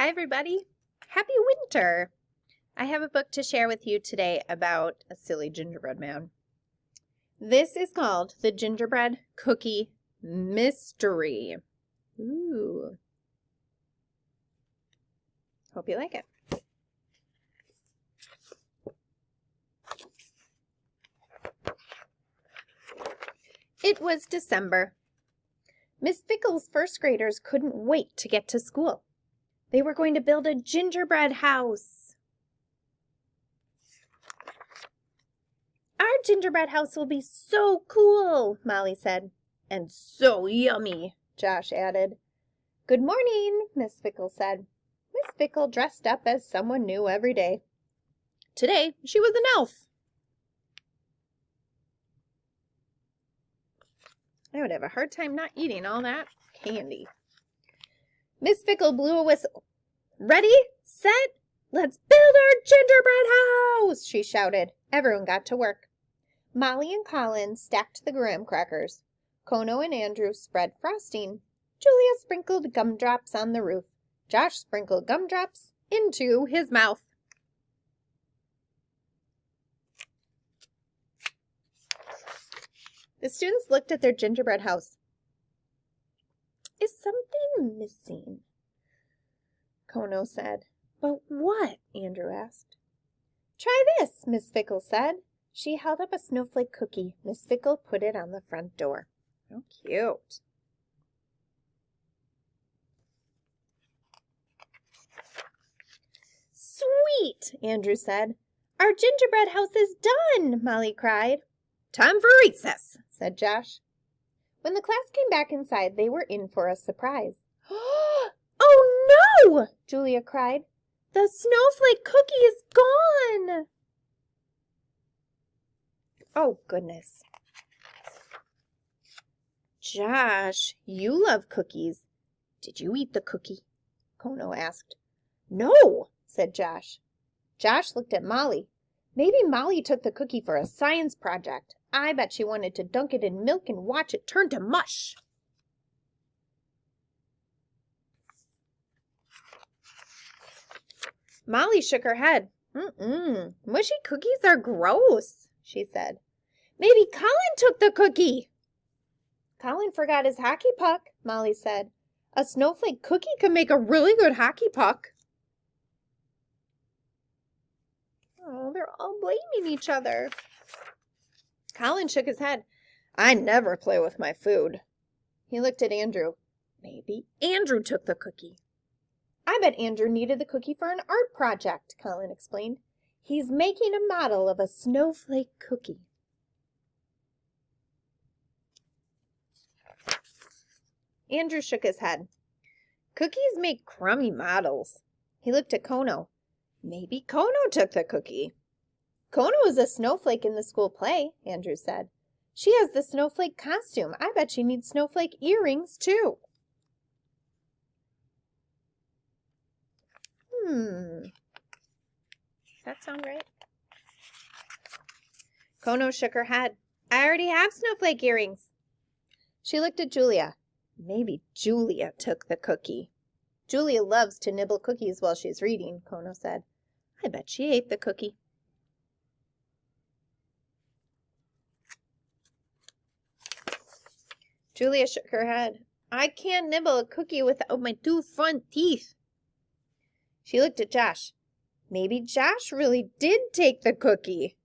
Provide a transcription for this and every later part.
Hi, everybody. Happy winter. I have a book to share with you today about a silly gingerbread man. This is called The Gingerbread Cookie Mystery. Ooh. Hope you like it. It was December. Miss Fickle's first graders couldn't wait to get to school. They were going to build a gingerbread house. Our gingerbread house will be so cool, Molly said. And so yummy, Josh added. Good morning, Miss Fickle said. Miss Fickle dressed up as someone new every day. Today, she was an elf. I would have a hard time not eating all that candy. Miss Fickle blew a whistle. Ready, set, let's build our gingerbread house, she shouted. Everyone got to work. Molly and Colin stacked the graham crackers. Kono and Andrew spread frosting. Julia sprinkled gumdrops on the roof. Josh sprinkled gumdrops into his mouth. The students looked at their gingerbread house. Is something missing? Kono said. But what? Andrew asked. Try this, Miss Fickle said. She held up a snowflake cookie. Miss Fickle put it on the front door. How cute. Sweet, Andrew said. Our gingerbread house is done, Molly cried. Time for recess, said Josh. When the class came back inside, they were in for a surprise. Oh no, Julia cried. The snowflake cookie is gone. Oh, goodness. Josh, you love cookies. Did you eat the cookie? Kono asked. No, said Josh. Josh looked at Molly. Maybe Molly took the cookie for a science project. I bet she wanted to dunk it in milk and watch it turn to mush. Molly shook her head. Mushy cookies are gross, she said. Maybe Colin took the cookie. Colin forgot his hockey puck, Molly said. A snowflake cookie could make a really good hockey puck. Oh, they're all blaming each other. Colin shook his head. I never play with my food. He looked at Andrew. Maybe Andrew took the cookie. I bet Andrew needed the cookie for an art project, Colin explained. He's making a model of a snowflake cookie. Andrew shook his head. Cookies make crummy models. He looked at Kono. Maybe Kono took the cookie. Kono is a snowflake in the school play, Andrew said. She has the snowflake costume. I bet she needs snowflake earrings, too. Does that sound right? Kono shook her head. I already have snowflake earrings. She looked at Julia. Maybe Julia took the cookie. Julia loves to nibble cookies while she's reading, Kono said. I bet she ate the cookie. Julia shook her head. I can't nibble a cookie without my two front teeth. She looked at Josh. Maybe Josh really did take the cookie.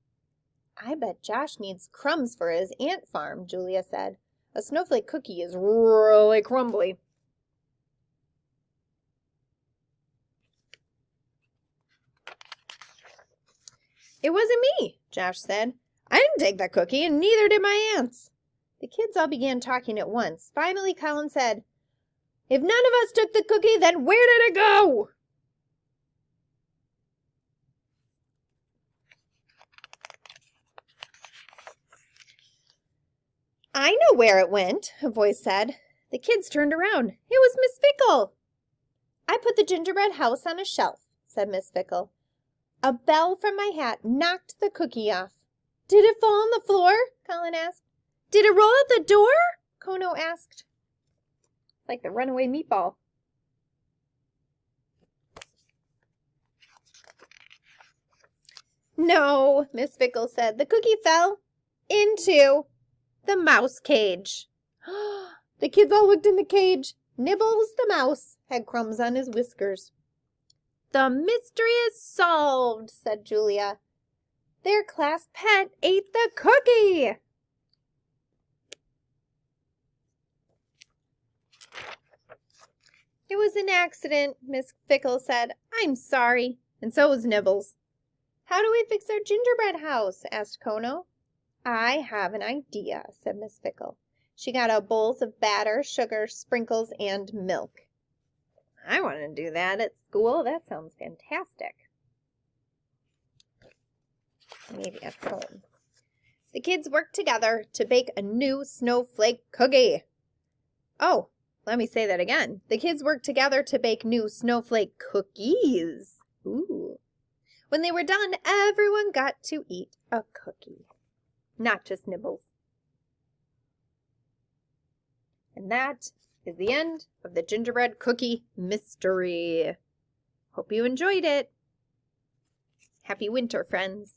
I bet Josh needs crumbs for his ant farm, Julia said. A snowflake cookie is really crumbly. It wasn't me, Josh said. I didn't take that cookie, and neither did my aunts. The kids all began talking at once. Finally, Colin said, If none of us took the cookie, then where did it go? I know where it went, a voice said. The kids turned around. It was Miss Fickle. I put the gingerbread house on a shelf, said Miss Fickle. A bell from my hat knocked the cookie off. Did it fall on the floor? Colin asked. Did it roll out the door? Kono asked. It's like the runaway meatball. no, Miss Fickle said. The cookie fell into the mouse cage. The kids all looked in the cage. Nibbles the mouse had crumbs on his whiskers. The mystery is solved, said Julia. Their class pet ate the cookie. It was an accident, Miss Fickle said. I'm sorry. And so was Nibbles. How do we fix our gingerbread house? Asked Kono. I have an idea, said Miss Fickle. She got out bowls of batter, sugar, sprinkles, and milk. I want to do that at school. That sounds fantastic. Maybe at home. The kids worked together to bake a new snowflake cookie. Oh, let me say that again. The kids worked together to bake new snowflake cookies. Ooh. When they were done, everyone got to eat a cookie. Not just Nibbles. And that is the end of the gingerbread cookie mystery. Hope you enjoyed it. Happy winter, friends.